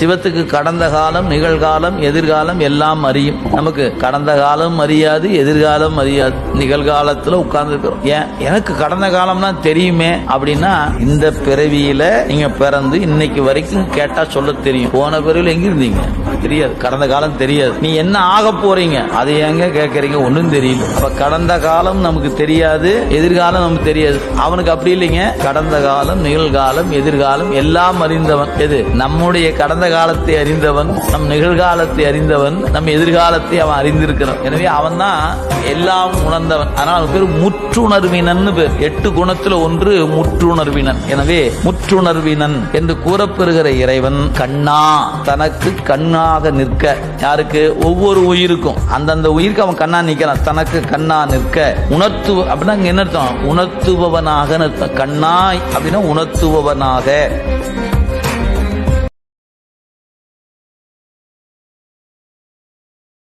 சிவத்துக்கு கடந்த காலம், நிகழ்காலம், எதிர்காலம் எல்லாம் அறியும். நமக்கு கடந்த காலம் அறியாது, எதிர்காலம் அறியாது. நிகழ்காலத்துல உட்கார்ந்து இருக்கிறோம். ஏன் எனக்கு கடந்த காலம் தான் தெரியுமே அப்படின்னா, இந்த பிறவியில நீங்க பிறந்து இன்னைக்கு வரைக்கும் கேட்டா சொல்ல தெரியும். போன பிறவில எங்க இருந்தீங்க தெரியாது, கடந்த காலம் தெரியாது. நீ என்ன ஆக போறீங்க அதை எங்க கேட்கறீங்க, ஒன்னும் தெரியல. அப்ப கடந்த காலம் நமக்கு தெரியாது, எதிர்காலம் நமக்கு தெரியாது. அவனுக்கு அப்படி இல்லைங்க. கடந்த காலம், நிகழ்காலம், எதிர்காலம் எல்லாம் அறிந்தவன். எது? நம்முடைய கடந்த காலத்தை அறிந்தவன், நம் நிகழ்காலத்தை அறிந்தவன், நம் எதிர்காலத்தை அவன் அறிந்திருக்கிறான். எனவே அவன் தான் எல்லாம் உணர்ந்தவன். அதனால அவன் பேர் முற்றுணர்வினன் பேர். 8 குணத்துல ஒன்று முற்றுணர்வினன். எனவே முற்றுணர்வினன் என்று கூறப்பெறுகிற இறைவன் கண்ணா, தனக்கு கண்ணாக நிற்க. யாருக்கு? ஒவ்வொரு உயிருக்கும். அந்தந்த உயிருக்கு அவன் கண்ணா நிற்கிறான். தனக்கு கண்ணா நிற்க உணர்த்து அப்படின்னா என்ன அர்த்தம்? உணர்த்துபவனாக. கண்ணாய் அப்படின்னா உணர்த்துபவனாக.